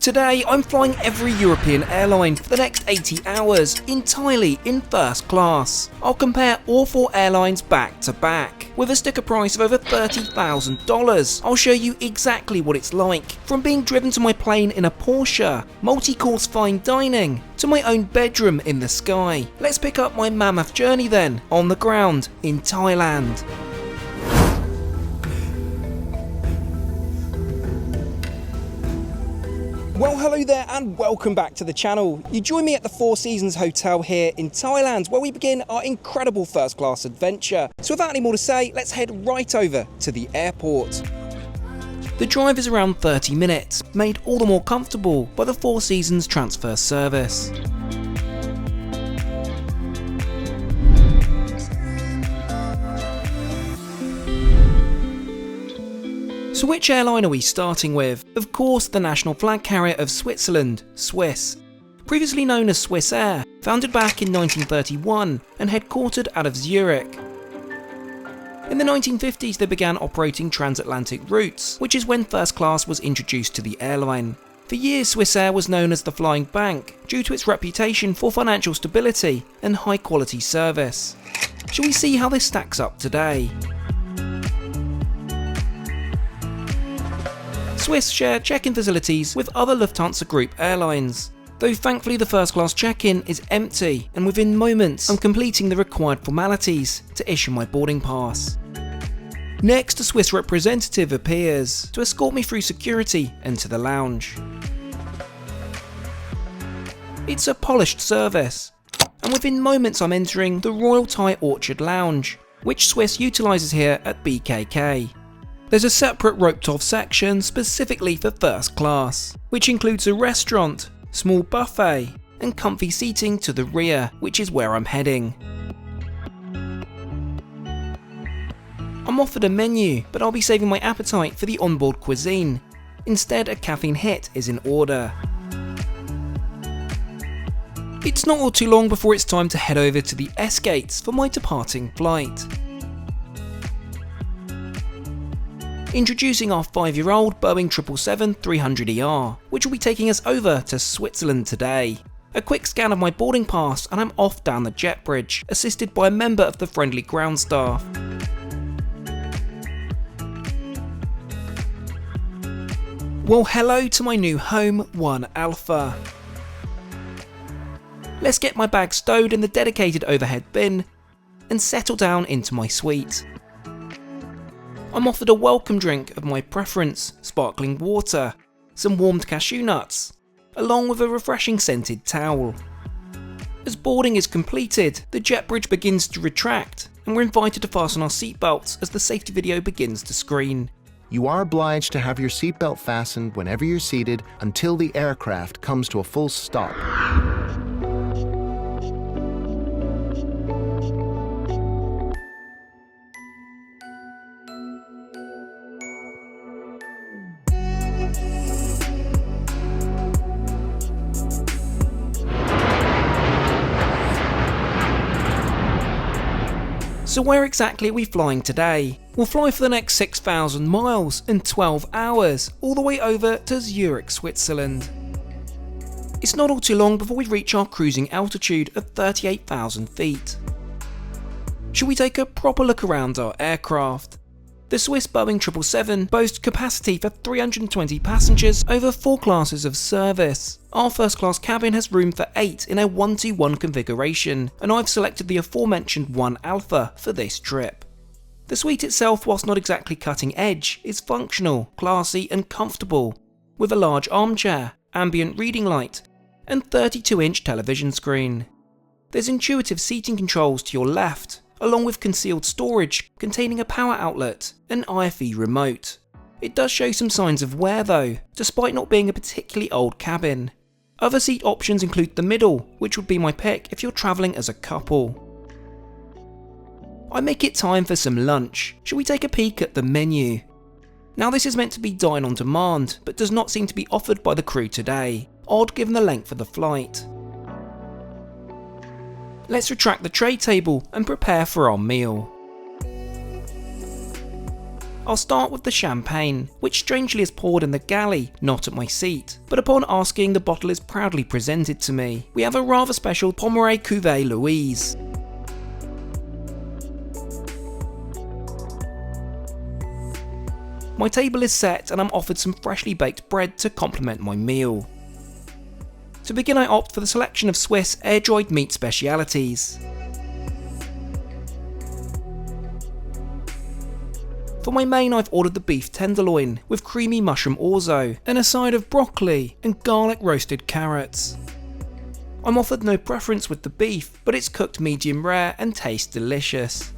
Today, I'm flying every European airline for the next 80 hours, entirely in first class. I'll compare all 4 airlines back to back. With a sticker price of over $30,000, I'll show you exactly what it's like. From being driven to my plane in a Porsche, multi-course fine dining, to my own bedroom in the sky. Let's pick up my mammoth journey then, on the ground, in Thailand. Well, hello there and welcome back to the channel. You join me at the Four Seasons Hotel here in Thailand, where we begin our incredible first class adventure. So without any more to say, let's head right over to the airport. The drive is around 30 minutes, made all the more comfortable by the Four Seasons transfer service. So which airline are we starting with? Of course, the national flag carrier of Switzerland, Swiss. Previously known as Swiss Air, founded back in 1931 and headquartered out of Zurich. In the 1950s they began operating transatlantic routes, which is when first class was introduced to the airline. For years Swiss Air was known as the Flying Bank, due to its reputation for financial stability and high quality service. Shall we see how this stacks up today? Swiss share check-in facilities with other Lufthansa Group airlines, though thankfully the first class check-in is empty, and within moments I'm completing the required formalities to issue my boarding pass. Next, a Swiss representative appears to escort me through security and to the lounge. It's a polished service, and within moments I'm entering the Royal Thai Orchard Lounge, which Swiss utilises here at BKK. There's a separate roped-off section specifically for first class, which includes a restaurant, small buffet, and comfy seating to the rear, which is where I'm heading. I'm offered a menu, but I'll be saving my appetite for the onboard cuisine. Instead, a caffeine hit is in order. It's not all too long before it's time to head over to the S gates for my departing flight. Introducing our 5-year-old Boeing 777-300ER, which will be taking us over to Switzerland today. A quick scan of my boarding pass and I'm off down the jet bridge, assisted by a member of the friendly ground staff. Well, hello to my new home, 1 Alpha. Let's get my bag stowed in the dedicated overhead bin and settle down into my suite. I'm offered a welcome drink of my preference, sparkling water, some warmed cashew nuts, along with a refreshing scented towel. As boarding is completed, the jet bridge begins to retract, and we're invited to fasten our seatbelts as the safety video begins to screen. You are obliged to have your seatbelt fastened whenever you're seated until the aircraft comes to a full stop. So where exactly are we flying today? We'll fly for the next 6,000 miles and 12 hours, all the way over to Zurich, Switzerland. It's not all too long before we reach our cruising altitude of 38,000 feet. Shall we take a proper look around our aircraft? The Swiss Boeing 777 boasts capacity for 320 passengers over 4 classes of service. Our first class cabin has room for 8 in a 1-to-1 configuration, and I've selected the aforementioned 1 Alpha for this trip. The suite itself, whilst not exactly cutting edge, is functional, classy and comfortable, with a large armchair, ambient reading light, and 32-inch television screen. There's intuitive seating controls to your left, along with concealed storage containing a power outlet and IFE remote. It does show some signs of wear though, despite not being a particularly old cabin. Other seat options include the middle, which would be my pick if you're travelling as a couple. I make it time for some lunch. Shall we take a peek at the menu? Now this is meant to be dine on demand, but does not seem to be offered by the crew today. Odd given the length of the flight. Let's retract the tray table and prepare for our meal. I'll start with the champagne, which strangely is poured in the galley, not at my seat, but upon asking, the bottle is proudly presented to me. We have a rather special Pommery Cuvée Louise. My table is set and I'm offered some freshly baked bread to complement my meal. To begin, I opt for the selection of Swiss air-dried meat specialities. For my main, I've ordered the beef tenderloin with creamy mushroom orzo and a side of broccoli and garlic roasted carrots. I'm offered no preference with the beef, but it's cooked medium rare and tastes delicious.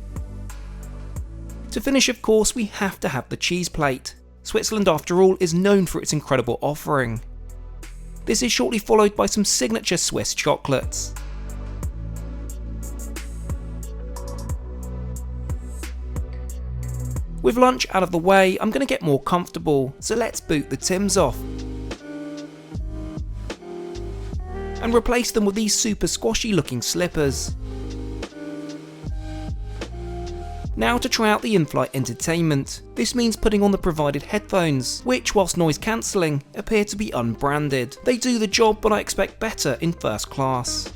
To finish, of course, we have to have the cheese plate. Switzerland, after all, is known for its incredible offering. This is shortly followed by some signature Swiss chocolates. With lunch out of the way, I'm going to get more comfortable, so let's boot the Tims off and replace them with these super squashy looking slippers. Now to try out the in-flight entertainment. This means putting on the provided headphones, which, whilst noise cancelling, appear to be unbranded. They do the job, but I expect better in first class.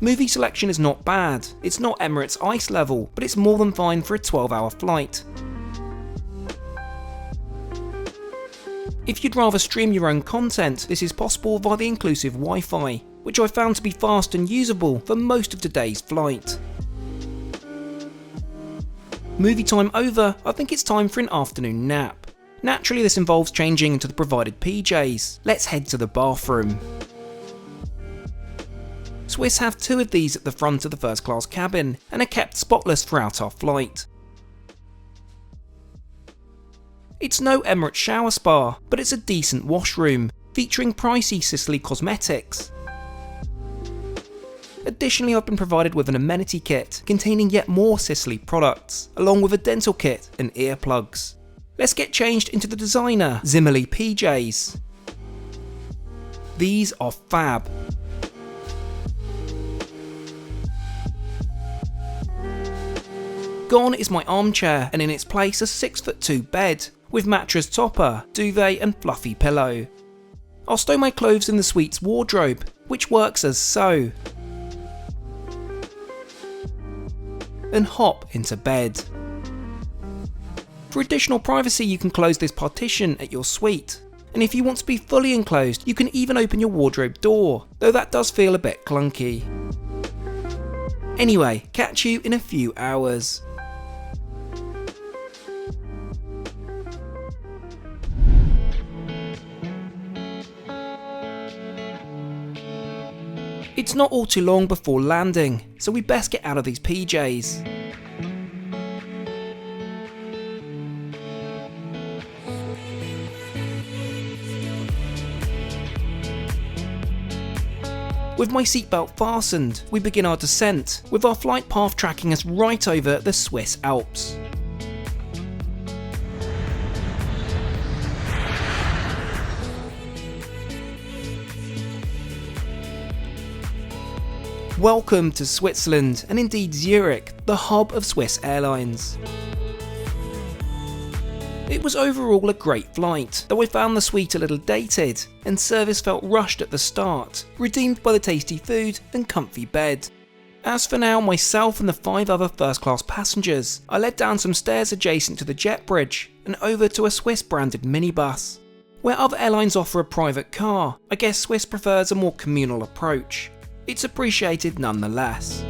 Movie selection is not bad. It's not Emirates Ice level, but it's more than fine for a 12-hour flight. If you'd rather stream your own content, this is possible via the inclusive Wi-Fi, which I found to be fast and usable for most of today's flight. Movie time over, I think it's time for an afternoon nap. Naturally, this involves changing into the provided PJs. Let's head to the bathroom. Swiss have 2 of these at the front of the first class cabin and are kept spotless throughout our flight. It's no Emirates shower spa, but it's a decent washroom, featuring pricey Sicily cosmetics. Additionally, I've been provided with an amenity kit containing yet more Sicily products, along with a dental kit and earplugs. Let's get changed into the designer Zimmerli PJs. These are fab. Gone is my armchair, and in its place a 6'2" bed, with mattress topper, duvet and fluffy pillow. I'll stow my clothes in the suite's wardrobe, which works as so, and hop into bed. For additional privacy, you can close this partition at your suite, and if you want to be fully enclosed, you can even open your wardrobe door, though that does feel a bit clunky. Anyway, catch you in a few hours. It's not all too long before landing, so we best get out of these PJs. With my seatbelt fastened, we begin our descent, with our flight path tracking us right over the Swiss Alps. Welcome to Switzerland, and indeed Zurich, the hub of Swiss airlines. It was overall a great flight, though I found the suite a little dated, and service felt rushed at the start, redeemed by the tasty food and comfy bed. As for now, myself and the 5 other first class passengers are led down some stairs adjacent to the jet bridge and over to a Swiss branded minibus. Where other airlines offer a private car, I guess Swiss prefers a more communal approach. It's appreciated nonetheless.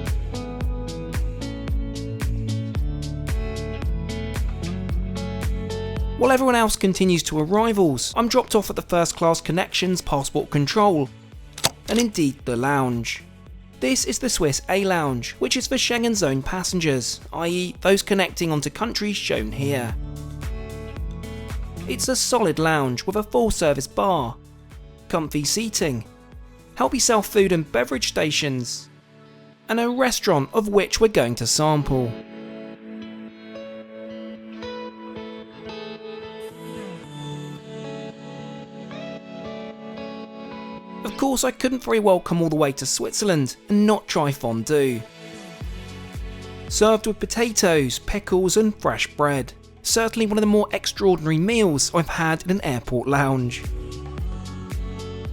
While everyone else continues to arrivals, I'm dropped off at the first class connections, passport control, and indeed the lounge. This is the Swiss A Lounge, which is for Schengen zone passengers, i.e. those connecting onto countries shown here. It's a solid lounge with a full service bar, comfy seating, help yourself food and beverage stations, and a restaurant of which we're going to sample. Of course, I couldn't very well come all the way to Switzerland and not try fondue. Served with potatoes, pickles and fresh bread. Certainly one of the more extraordinary meals I've had in an airport lounge.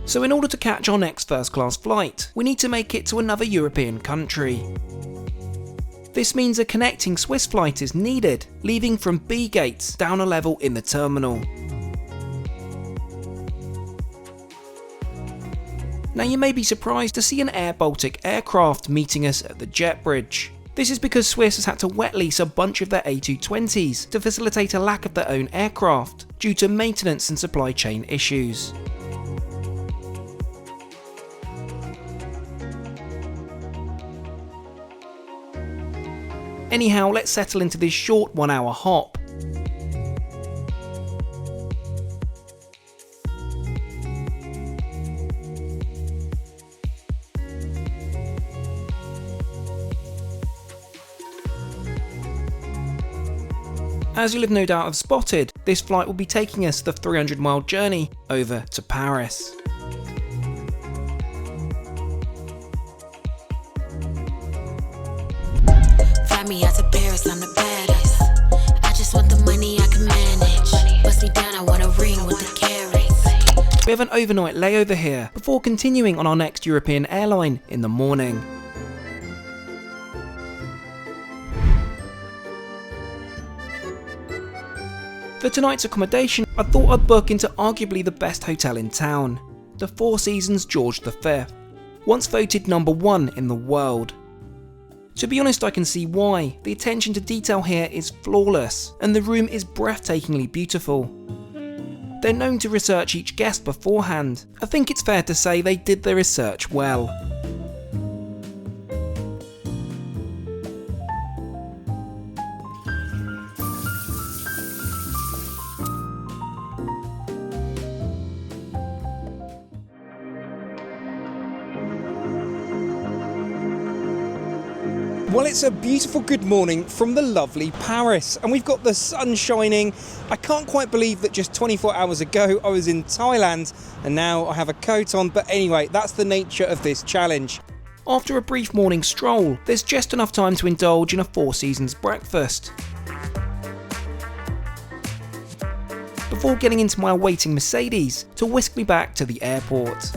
So in order to catch our next first class flight, we need to make it to another European country. This means a connecting Swiss flight is needed, leaving from B gates down a level in the terminal. Now you may be surprised to see an Air Baltic aircraft meeting us at the jet bridge. This is because Swiss has had to wet lease a bunch of their A320s to facilitate a lack of their own aircraft due to maintenance and supply chain issues. Anyhow, let's settle into this short 1 hour hop. As you'll have no doubt have spotted, this flight will be taking us the 300-mile journey over to Paris. Fly me out to Paris, I'm the baddest. I just want the money I can manage. Bust me down, I want a ring with the carrots. We have an overnight layover here before continuing on our next European airline in the morning. For tonight's accommodation, I thought I'd book into arguably the best hotel in town, the Four Seasons George V, once voted #1 in the world. To be honest, I can see why. The attention to detail here is flawless, and the room is breathtakingly beautiful. They're known to research each guest beforehand. I think it's fair to say they did their research well. Well, it's a beautiful good morning from the lovely Paris, and we've got the sun shining. I can't quite believe that just 24 hours ago I was in Thailand and now I have a coat on, but anyway, that's the nature of this challenge. After a brief morning stroll, there's just enough time to indulge in a Four Seasons breakfast, before getting into my awaiting Mercedes to whisk me back to the airport.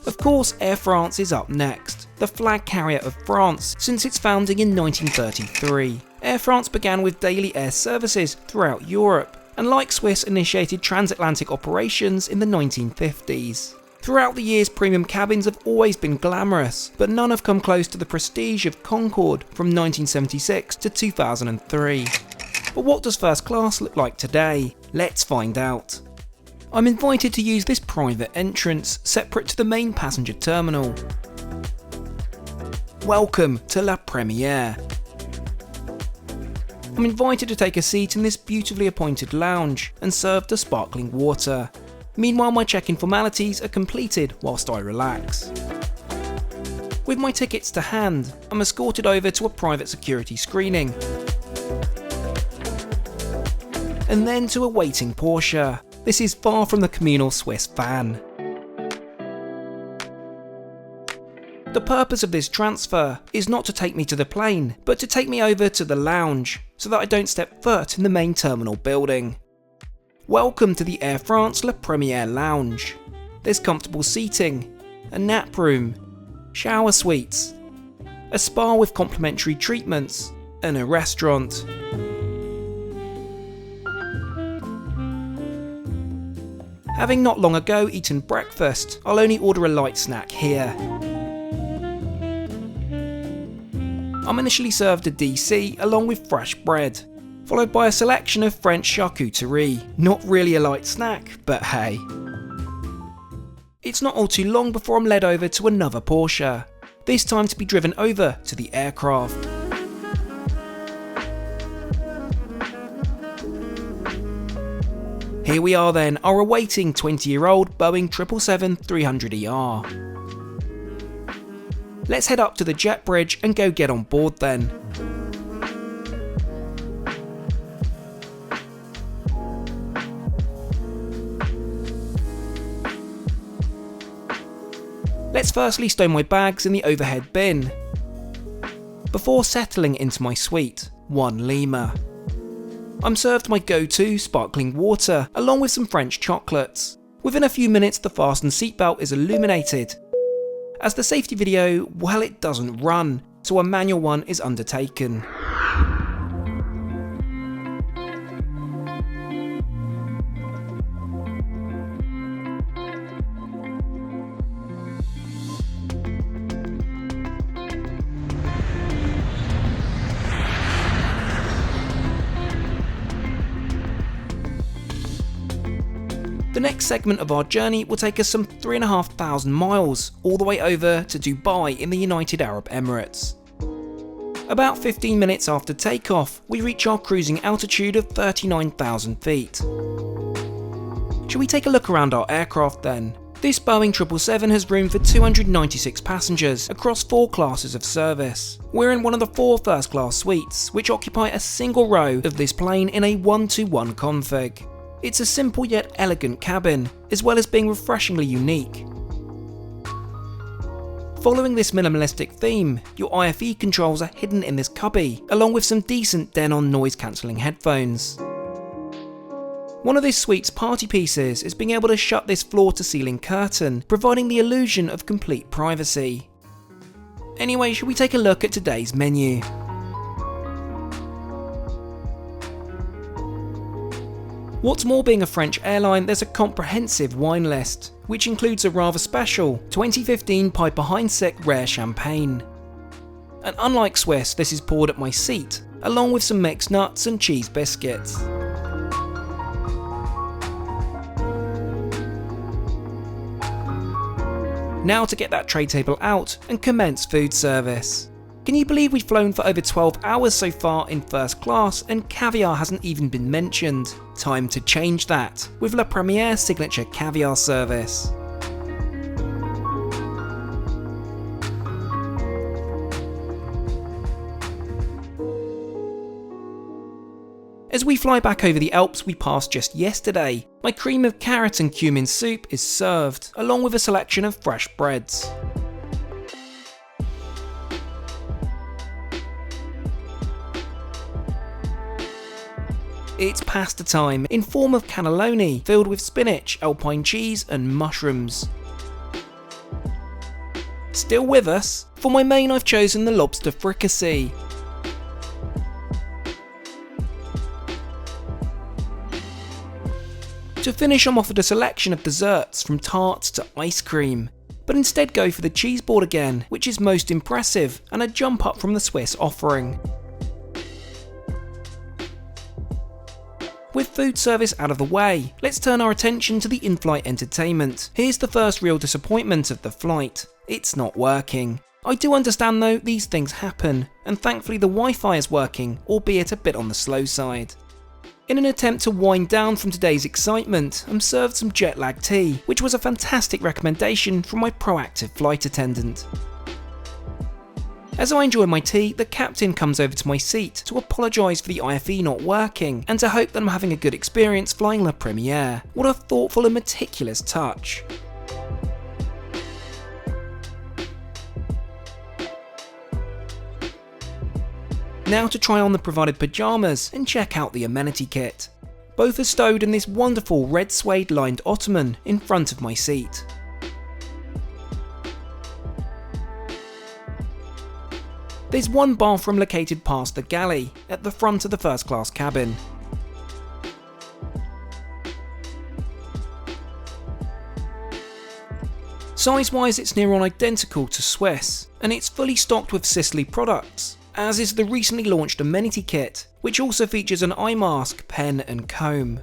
Of course, Air France is up next, the flag carrier of France since its founding in 1933. Air France began with daily air services throughout Europe, and like Swiss, initiated transatlantic operations in the 1950s. Throughout the years, premium cabins have always been glamorous, but none have come close to the prestige of Concorde from 1976 to 2003. But what does first class look like today? Let's find out. I'm invited to use this private entrance, separate to the main passenger terminal. Welcome to La Première. I'm invited to take a seat in this beautifully appointed lounge and served a sparkling water. Meanwhile, my check-in formalities are completed whilst I relax. With my tickets to hand, I'm escorted over to a private security screening, and then to a waiting Porsche. This is far from the communal Swiss van. The purpose of this transfer is not to take me to the plane, but to take me over to the lounge, so that I don't step foot in the main terminal building. Welcome to the Air France La Première lounge. There's comfortable seating, a nap room, shower suites, a spa with complimentary treatments, and a restaurant. Having not long ago eaten breakfast, I'll only order a light snack here. I'm initially served a DC along with fresh bread, followed by a selection of French charcuterie. Not really a light snack, but hey. It's not all too long before I'm led over to another Porsche, this time to be driven over to the aircraft. Here we are then, our awaiting 20-year-old Boeing 777-300ER. Let's head up to the jet bridge and go get on board then. Let's Let's firstly stow my bags in the overhead bin, before settling into my suite, 1 Lima. I'm served my go-to sparkling water, along with some French chocolates. Within a few minutes the fastened seatbelt is illuminated. As the safety video, well, it doesn't run, so a manual one is undertaken. The next segment of our journey will take us some 3,500 miles, all the way over to Dubai in the United Arab Emirates. About 15 minutes after takeoff, we reach our cruising altitude of 39,000 feet. Shall we take a look around our aircraft then? This Boeing 777 has room for 296 passengers across 4 classes of service. We're in one of the 4 first class suites, which occupy a single row of this plane in a 1-to-1 config. It's a simple yet elegant cabin, as well as being refreshingly unique. Following this minimalistic theme, your IFE controls are hidden in this cubby, along with some decent Denon noise cancelling headphones. One of this suite's party pieces is being able to shut this floor-to-ceiling curtain, providing the illusion of complete privacy. Anyway, shall we take a look at today's menu? What's more, being a French airline, there's a comprehensive wine list, which includes a rather special 2015 Piper Heinzsek Rare Champagne. And unlike Swiss, this is poured at my seat, along with some mixed nuts and cheese biscuits. Now to get that tray table out and commence food service. Can you believe we've flown for over 12 hours so far in first class and caviar hasn't even been mentioned? Time to change that with La Première signature caviar service. As we fly back over the Alps we passed just yesterday, my cream of carrot and cumin soup is served, along with a selection of fresh breads. It's pasta time, in form of cannelloni, filled with spinach, alpine cheese and mushrooms. Still with us? For my main I've chosen the lobster fricassee. To finish, I'm offered a selection of desserts from tarts to ice cream, but instead go for the cheese board again, which is most impressive and a jump up from the Swiss offering. With food service out of the way, let's turn our attention to the in-flight entertainment. Here's the first real disappointment of the flight. It's not working. I do understand though, these things happen, and thankfully the Wi-Fi is working, albeit a bit on the slow side. In an attempt to wind down from today's excitement, I'm served some jet lag tea, which was a fantastic recommendation from my proactive flight attendant. As I enjoy my tea, the captain comes over to my seat to apologise for the IFE not working and to hope that I'm having a good experience flying La Première. What a thoughtful and meticulous touch. Now to try on the provided pyjamas and check out the amenity kit. Both are stowed in this wonderful red suede lined ottoman in front of my seat. There's one bathroom located past the galley, at the front of the first class cabin. Size-wise, it's near on identical to Swiss, and it's fully stocked with Sicily products, as is the recently launched amenity kit, which also features an eye mask, pen and comb.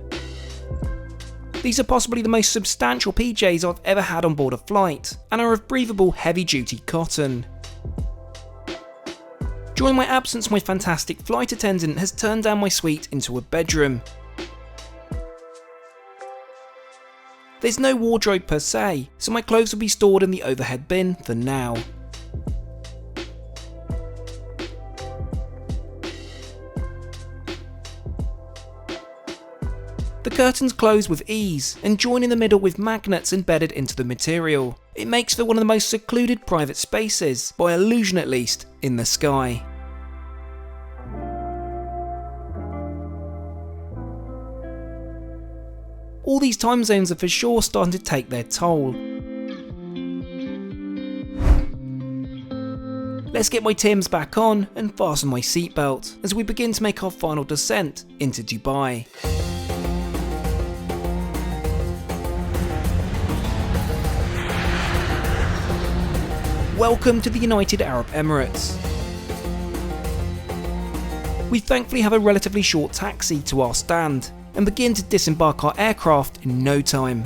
These are possibly the most substantial PJs I've ever had on board a flight, and are of breathable heavy-duty cotton. During my absence, my fantastic flight attendant has turned down my suite into a bedroom. There's no wardrobe per se, so my clothes will be stored in the overhead bin for now. The curtains close with ease and join in the middle with magnets embedded into the material. It makes for one of the most secluded private spaces, by illusion at least, in the sky. All these time zones are for sure starting to take their toll. Let's get my Timbs back on and fasten my seatbelt as we begin to make our final descent into Dubai. Welcome to the United Arab Emirates. We thankfully have a relatively short taxi to our stand and begin to disembark our aircraft in no time.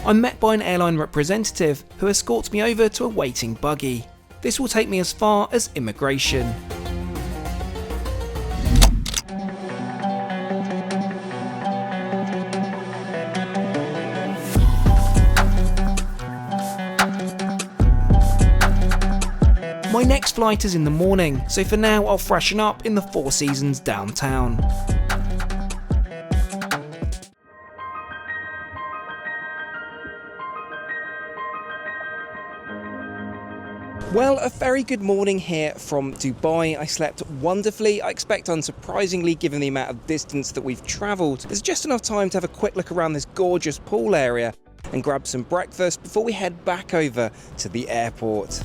I'm met by an airline representative who escorts me over to a waiting buggy. This will take me as far as immigration. My next flight is in the morning, so for now I'll freshen up in the Four Seasons downtown. Well, a very good morning here from Dubai. I slept wonderfully. I expect unsurprisingly, given the amount of distance that we've travelled. There's just enough time to have a quick look around this gorgeous pool area and grab some breakfast before we head back over to the airport.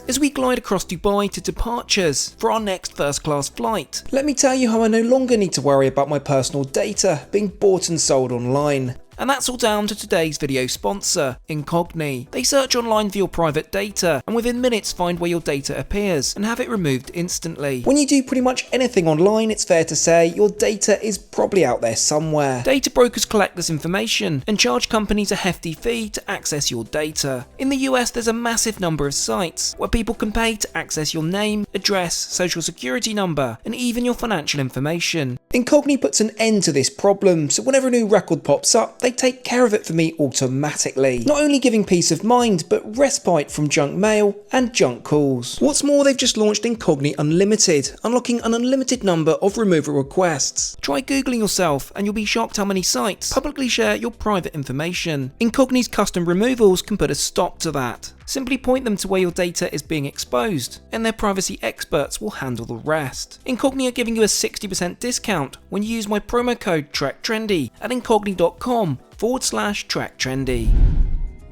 As we glide across Dubai to departures for our next first class flight, let me tell you how I no longer need to worry about my personal data being bought and sold online. And that's all down to today's video sponsor, Incogni. They search online for your private data and within minutes find where your data appears and have it removed instantly. When you do pretty much anything online, it's fair to say your data is probably out there somewhere. Data brokers collect this information and charge companies a hefty fee to access your data. In the US, there's a massive number of sites where people can pay to access your name, address, social security number, and even your financial information. Incogni puts an end to this problem, so whenever a new record pops up, they take care of it for me automatically, not only giving peace of mind, but respite from junk mail and junk calls. What's more, they've just launched Incogni Unlimited, unlocking an unlimited number of removal requests. Try googling yourself and you'll be shocked how many sites publicly share your private information. Incogni's custom removals can put a stop to that. Simply point them to where your data is being exposed, and their privacy experts will handle the rest. Incogni are giving you a 60% discount when you use my promo code TrekTrendy at incogni.com/TrekTrendy.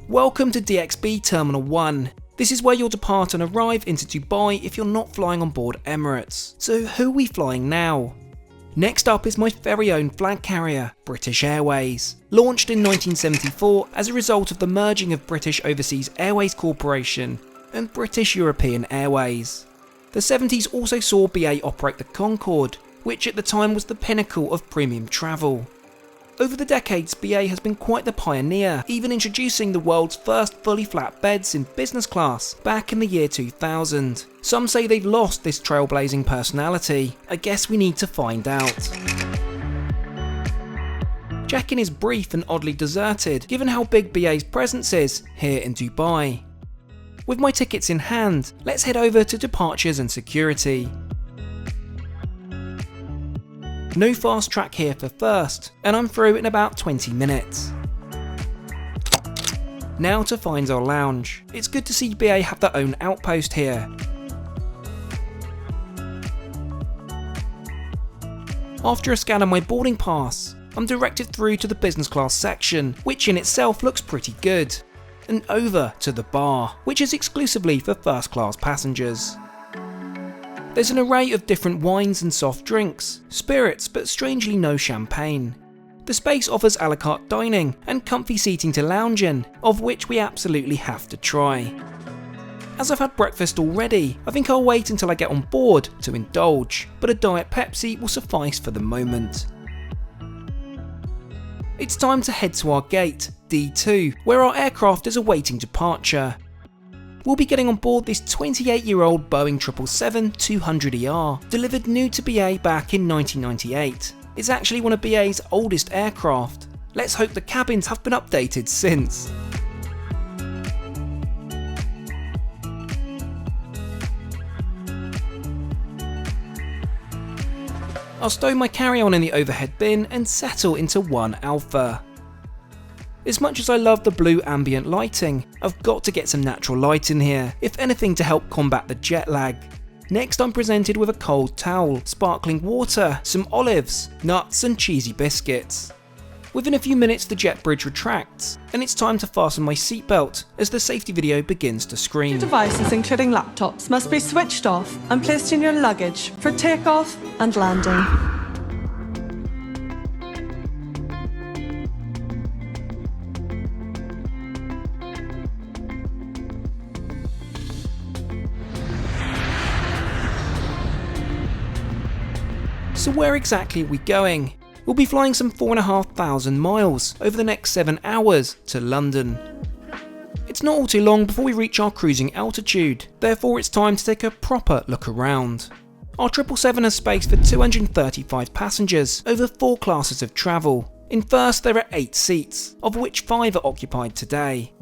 Welcome to DXB Terminal 1. This is where you'll depart and arrive into Dubai if you're not flying on board Emirates. So who are we flying now? Next up is my very own flag carrier, British Airways. Launched in 1974 as a result of the merging of British Overseas Airways Corporation and British European Airways. The 70s also saw BA operate the Concorde, which at the time was the pinnacle of premium travel. Over the decades, BA has been quite the pioneer, even introducing the world's first fully flat beds in business class back in the year 2000. Some say they've lost this trailblazing personality. I guess we need to find out. Check-in is brief and oddly deserted, given how big BA's presence is here in Dubai. With my tickets in hand, let's head over to departures and security. No fast track here for first, and I'm through in about 20 minutes. Now to find our lounge. It's good to see BA have their own outpost here. After a scan of my boarding pass, I'm directed through to the business class section, which in itself looks pretty good, and over to the bar, which is exclusively for first class passengers. There's an array of different wines and soft drinks, spirits, but strangely no champagne. The space offers a la carte dining and comfy seating to lounge in, of which we absolutely have to try. As I've had breakfast already, I think I'll wait until I get on board to indulge, but a Diet Pepsi will suffice for the moment. It's time to head to our gate, D2, where our aircraft is awaiting departure. We'll be getting on board this 28-year-old Boeing 777-200ER, delivered new to BA back in 1998. It's actually one of BA's oldest aircraft. Let's hope the cabins have been updated since. I'll stow my carry-on in the overhead bin and settle into 1 Alpha. As much as I love the blue ambient lighting, I've got to get some natural light in here, if anything to help combat the jet lag. Next I'm presented with a cold towel, sparkling water, some olives, nuts and cheesy biscuits. Within a few minutes the jet bridge retracts, and it's time to fasten my seatbelt as the safety video begins to scream. Devices including laptops must be switched off and placed in your luggage for takeoff and landing. So where exactly are we going? We'll be flying some 4,500 miles over the next 7 hours to London. It's not all too long before we reach our cruising altitude, therefore it's time to take a proper look around. Our 777 has space for 235 passengers over 4 classes of travel. In first there are 8 seats, of which 5 are occupied today.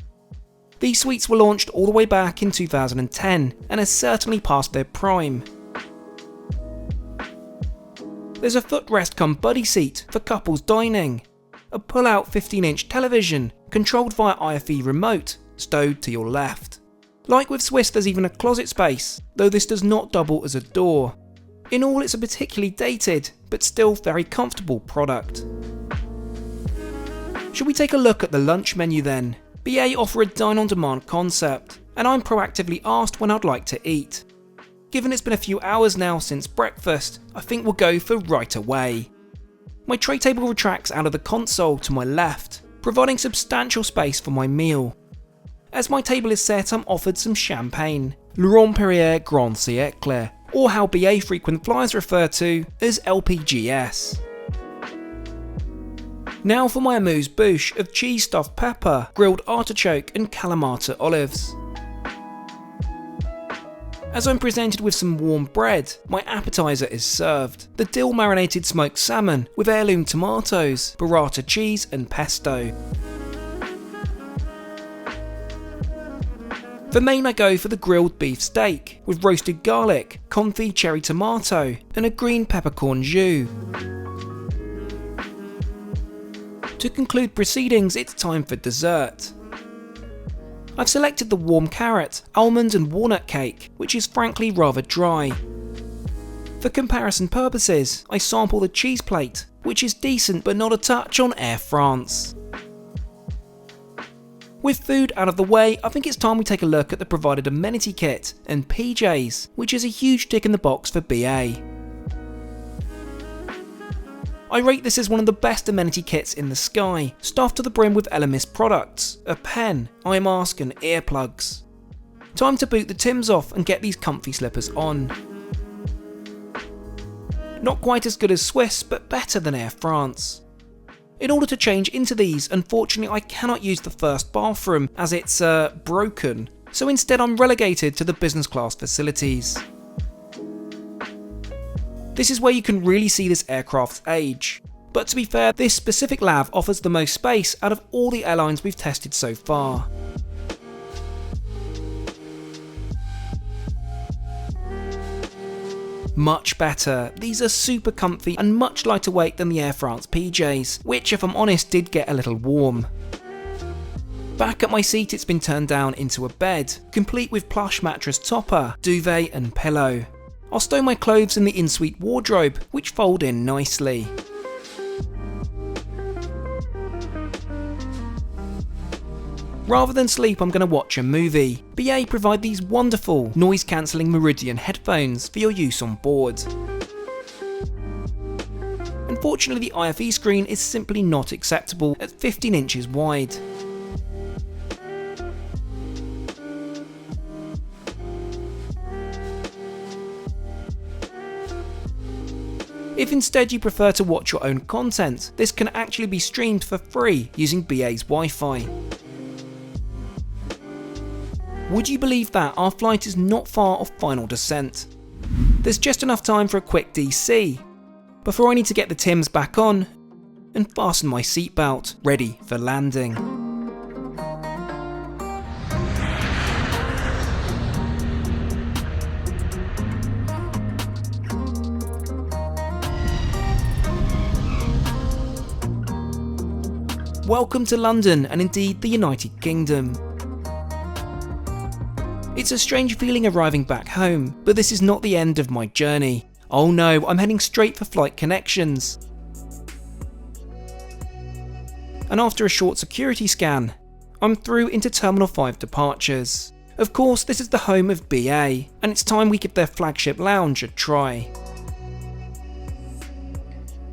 These suites were launched all the way back in 2010 and has certainly passed their prime. There's a footrest cum buddy seat for couples dining, a pull-out 15-inch television controlled via IFE remote stowed to your left. Like with Swiss there's even a closet space, though this does not double as a door. In all it's a particularly dated, but still very comfortable product. Should we take a look at the lunch menu then? BA offer a dine-on-demand concept, and I'm proactively asked when I'd like to eat. Given it's been a few hours now since breakfast, I think we'll go for right away. My tray table retracts out of the console to my left, providing substantial space for my meal. As my table is set, I'm offered some champagne, Le Rhum Perrier Grand Siècle, or how BA frequent flyers refer to as LPGS. Now for my amuse-bouche of cheese stuffed pepper, grilled artichoke and Kalamata olives. As I'm presented with some warm bread, my appetizer is served. The dill marinated smoked salmon with heirloom tomatoes, burrata cheese and pesto. For main I go for the grilled beef steak with roasted garlic, confit cherry tomato and a green peppercorn jus. To conclude proceedings, it's time for dessert. I've selected the warm carrot, almond and walnut cake, which is frankly rather dry. For comparison purposes, I sample the cheese plate, which is decent but not a touch on Air France. With food out of the way, I think it's time we take a look at the provided amenity kit and PJs, which is a huge tick in the box for BA. I rate this as one of the best amenity kits in the sky, stuffed to the brim with LMS products, a pen, eye mask and earplugs. Time to boot the Tims off and get these comfy slippers on. Not quite as good as Swiss, but better than Air France. In order to change into these, unfortunately I cannot use the first bathroom as it's broken, so instead I'm relegated to the business class facilities. This is where you can really see this aircraft's age. But to be fair, this specific LAV offers the most space out of all the airlines we've tested so far. Much better. These are super comfy and much lighter weight than the Air France PJs, which if I'm honest did get a little warm. Back at my seat it's been turned down into a bed, complete with plush mattress topper, duvet and pillow. I'll stow my clothes in the in-suite wardrobe, which fold in nicely. Rather than sleep, I'm going to watch a movie. BA provide these wonderful noise-cancelling Meridian headphones for your use on board. Unfortunately, the IFE screen is simply not acceptable at 15 inches wide. If instead you prefer to watch your own content, this can actually be streamed for free using BA's Wi-Fi. Would you believe that our flight is not far off final descent? There's just enough time for a quick DC, before I need to get the Tims back on and fasten my seatbelt, ready for landing. Welcome to London and indeed the United Kingdom. It's a strange feeling arriving back home, but this is not the end of my journey. Oh no, I'm heading straight for flight connections. And after a short security scan, I'm through into Terminal 5 departures. Of course, this is the home of BA, and it's time we give their flagship lounge a try.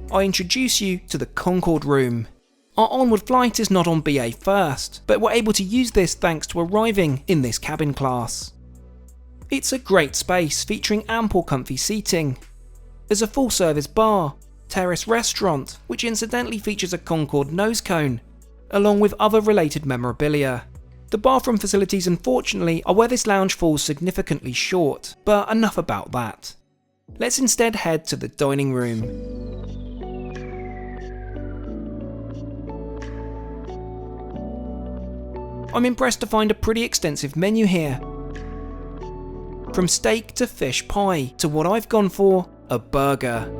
I introduce you to the Concorde room. Our onward flight is not on BA First, but we're able to use this thanks to arriving in this cabin class. It's a great space featuring ample comfy seating. There's a full service bar, terrace restaurant, which incidentally features a Concorde nose cone, along with other related memorabilia. The bathroom facilities unfortunately are where this lounge falls significantly short, but enough about that. Let's instead head to the dining room. I'm impressed to find a pretty extensive menu here. From steak to fish pie to what I've gone for, a burger.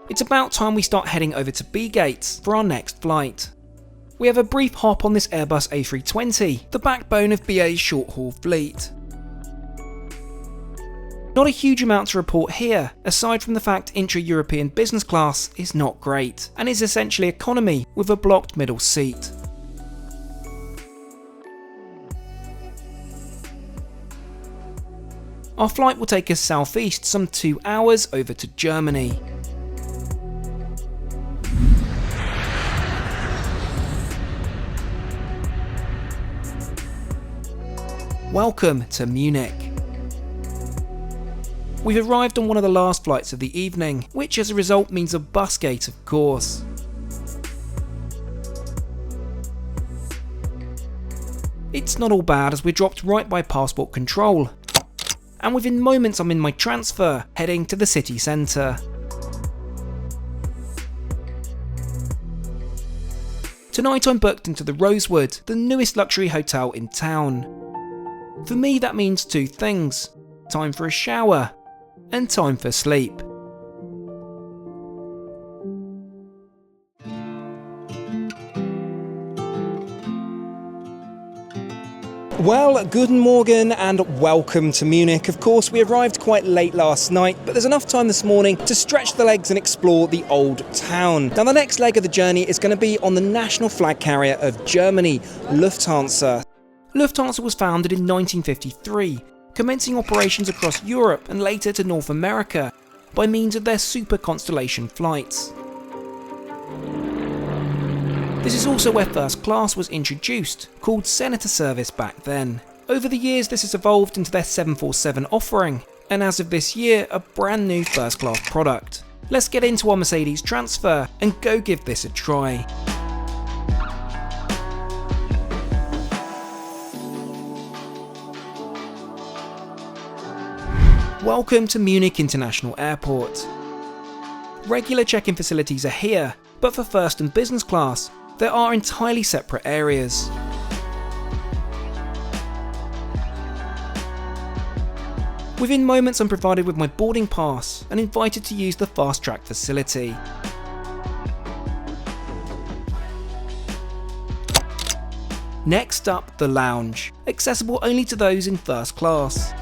It's about time we start heading over to B gates for our next flight. We have a brief hop on this Airbus A350, the backbone of BA's short-haul fleet. Not a huge amount to report here, aside from the fact intra-European business class is not great, and is essentially economy with a blocked middle seat. Our flight will take us southeast some 2 hours over to Germany. Welcome to Munich. We've arrived on one of the last flights of the evening, which as a result means a bus gate of course. It's not all bad as we're dropped right by passport control, and within moments I'm in my transfer, heading to the city centre. Tonight I'm booked into the Rosewood, the newest luxury hotel in town. For me that means two things: time for a shower and time for sleep. Well, guten Morgen and welcome to Munich. Of course, we arrived quite late last night, but there's enough time this morning to stretch the legs and explore the old town. Now, the next leg of the journey is going to be on the national flag carrier of Germany, Lufthansa. Lufthansa was founded in 1953, commencing operations across Europe and later to North America by means of their Super Constellation flights. This is also where first class was introduced, called Senator Service back then. Over the years this has evolved into their 747 offering, and as of this year a brand new first class product. Let's get into our Mercedes transfer and go give this a try. Welcome to Munich International Airport. Regular check-in facilities are here, but for first and business class, there are entirely separate areas. Within moments I'm provided with my boarding pass and invited to use the fast track facility. Next up, the lounge, accessible only to those in first class.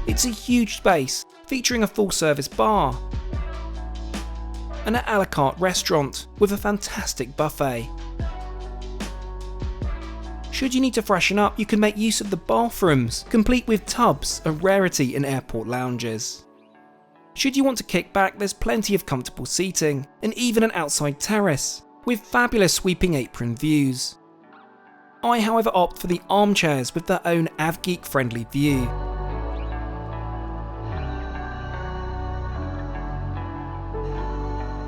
It's a huge space, featuring a full-service bar and an a la carte restaurant with a fantastic buffet. Should you need to freshen up, you can make use of the bathrooms, complete with tubs, a rarity in airport lounges. Should you want to kick back, there's plenty of comfortable seating, and even an outside terrace, with fabulous sweeping apron views. I however opt for the armchairs with their own AvGeek friendly view.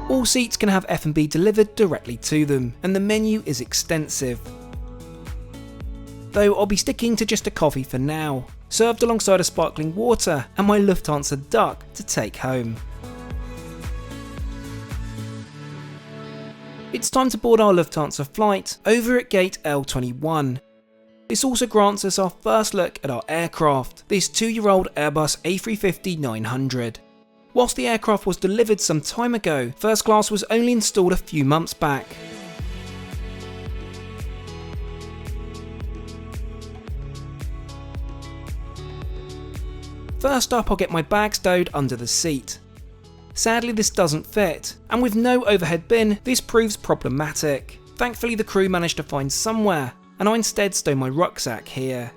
All seats can have F&B delivered directly to them, and the menu is extensive. Though I'll be sticking to just a coffee for now, served alongside a sparkling water and my Lufthansa duck to take home. It's time to board our Lufthansa flight over at gate L21. This also grants us our first look at our aircraft, this 2-year-old Airbus A350-900. Whilst the aircraft was delivered some time ago, first class was only installed a few months back. First up, I'll get my bag stowed under the seat. Sadly, this doesn't fit, and with no overhead bin, this proves problematic. Thankfully, the crew managed to find somewhere, and I instead stow my rucksack here.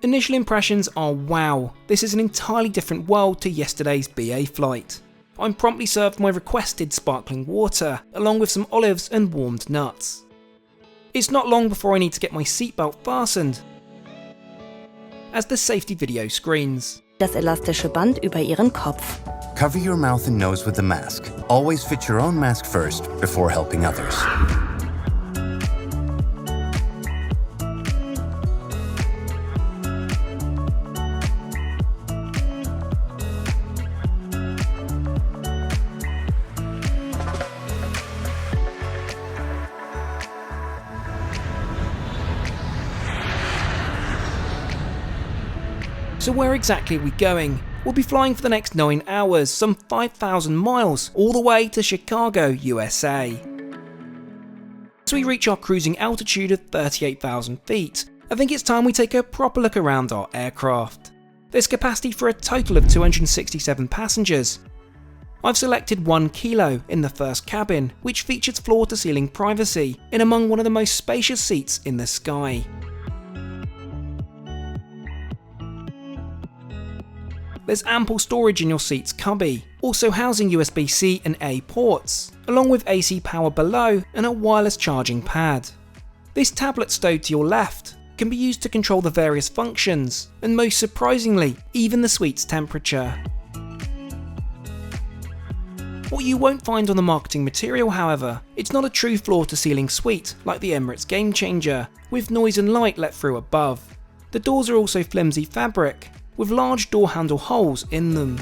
Initial impressions are wow, this is an entirely different world to yesterday's BA flight. I'm promptly served my requested sparkling water, along with some olives and warmed nuts. It's not long before I need to get my seatbelt fastened, as the safety video screens. Das elastische Band über Ihren Kopf. Cover your mouth and nose with the mask. Always fit your own mask first before helping others. So where exactly are we going? We'll be flying for the next 9 hours, some 5,000 miles, all the way to Chicago, USA. As we reach our cruising altitude of 38,000 feet, I think it's time we take a proper look around our aircraft. There's capacity for a total of 267 passengers. I've selected 1 kilo in the first cabin, which features floor-to-ceiling privacy in among one of the most spacious seats in the sky. There's ample storage in your seat's cubby, also housing USB-C and A ports, along with AC power below and a wireless charging pad. This tablet stowed to your left can be used to control the various functions, and most surprisingly, even the suite's temperature. What you won't find on the marketing material, however, it's not a true floor-to-ceiling suite like the Emirates Game Changer, with noise and light let through above. The doors are also flimsy fabric, with large door handle holes in them.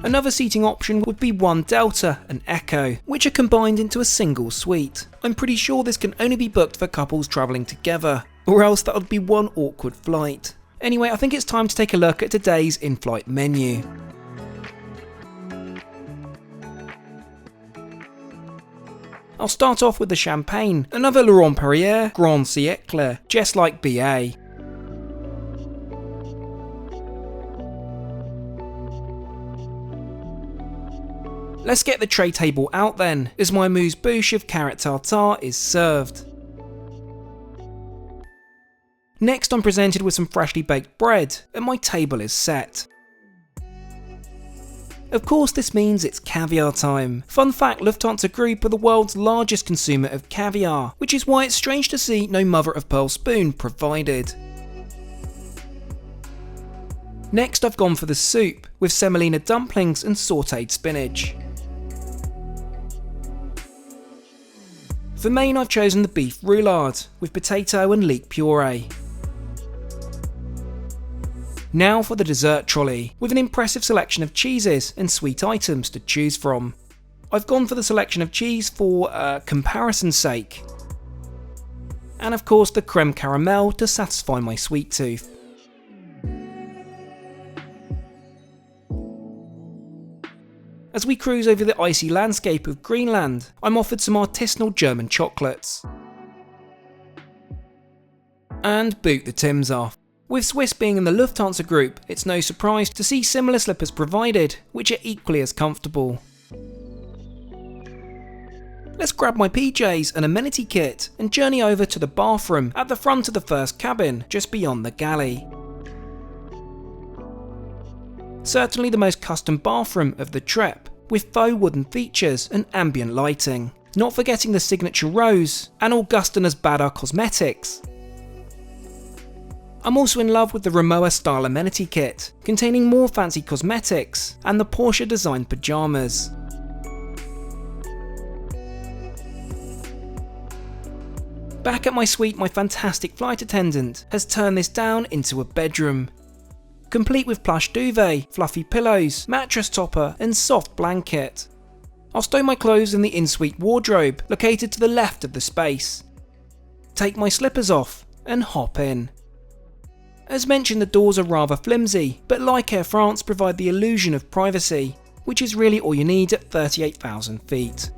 Another seating option would be 1 Delta and Echo, which are combined into a single suite. I'm pretty sure this can only be booked for couples travelling together, or else that would be one awkward flight. Anyway, I think it's time to take a look at today's in-flight menu. I'll start off with the champagne, another Laurent Perrier Grand Siècle, just like BA. Let's get the tray table out then, as my amuse-bouche of carrot tartare is served. Next, I'm presented with some freshly baked bread, and my table is set. Of course, this means it's caviar time. Fun fact, Lufthansa Group are the world's largest consumer of caviar, which is why it's strange to see no mother-of-pearl spoon provided. Next, I've gone for the soup, with semolina dumplings and sautéed spinach. For main, I've chosen the beef roulade, with potato and leek puree. Now for the dessert trolley, with an impressive selection of cheeses and sweet items to choose from. I've gone for the selection of cheese for comparison's sake. And of course the creme caramel to satisfy my sweet tooth. As we cruise over the icy landscape of Greenland, I'm offered some artisanal German chocolates. And boot the Tims off. With Swiss being in the Lufthansa group, it's no surprise to see similar slippers provided, which are equally as comfortable. Let's grab my PJs and amenity kit and journey over to the bathroom at the front of the first cabin, just beyond the galley. Certainly the most custom bathroom of the trip, with faux wooden features and ambient lighting, not forgetting the signature rose and Augustina's Badar cosmetics. I'm also in love with the Rimowa style amenity kit, containing more fancy cosmetics and the Porsche designed pyjamas. Back at my suite, my fantastic flight attendant has turned this down into a bedroom, complete with plush duvet, fluffy pillows, mattress topper and soft blanket. I'll stow my clothes in the in-suite wardrobe, located to the left of the space. Take my slippers off and hop in. As mentioned, the doors are rather flimsy, but like Air France provide the illusion of privacy, which is really all you need at 38,000 feet.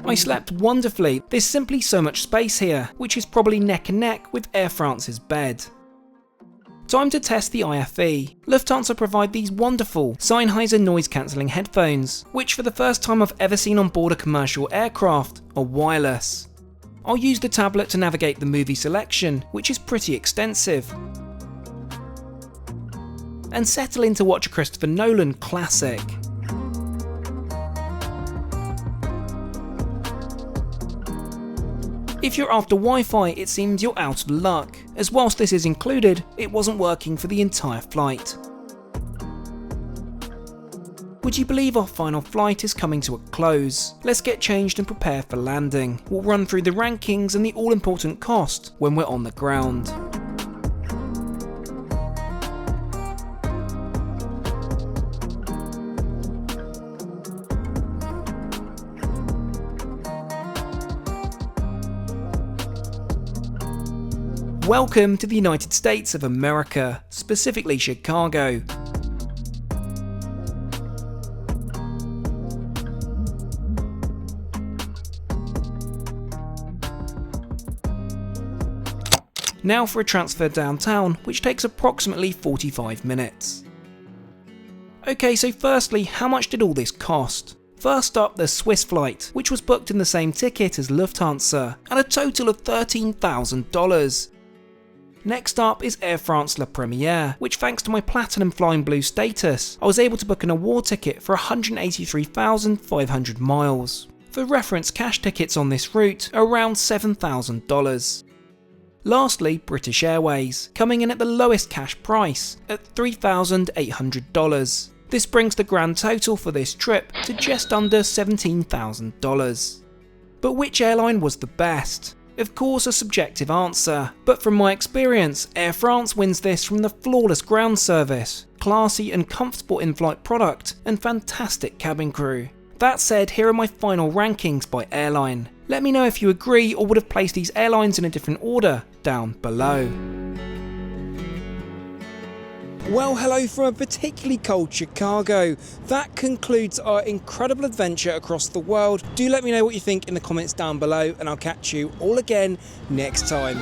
I slept wonderfully. There's simply so much space here, which is probably neck and neck with Air France's bed. Time to test the IFE. Lufthansa provide these wonderful Sennheiser noise cancelling headphones, which for the first time I've ever seen on board a commercial aircraft, are wireless. I'll use the tablet to navigate the movie selection, which is pretty extensive, and settle in to watch a Christopher Nolan classic. If you're after Wi-Fi, it seems you're out of luck, as whilst this is included, it wasn't working for the entire flight. Would you believe our final flight is coming to a close? Let's get changed and prepare for landing. We'll run through the rankings and the all-important cost when we're on the ground. Welcome to the United States of America, specifically Chicago. Now for a transfer downtown, which takes approximately 45 minutes. Okay, so firstly, how much did all this cost? First up, the Swiss flight, which was booked in the same ticket as Lufthansa, at a total of $13,000. Next up is Air France La Première, which thanks to my Platinum Flying Blue status, I was able to book an award ticket for 183,500 miles. For reference, cash tickets on this route are around $7,000. Lastly, British Airways, coming in at the lowest cash price, at $3,800. This brings the grand total for this trip to just under $17,000. But which airline was the best? Of course, a subjective answer, but from my experience, Air France wins this from the flawless ground service, classy and comfortable in-flight product, and fantastic cabin crew. That said, here are my final rankings by airline. Let me know if you agree or would have placed these airlines in a different order down below. Well, hello from a particularly cold Chicago. That concludes our incredible adventure across the world. Do let me know what you think in the comments down below, and I'll catch you all again next time.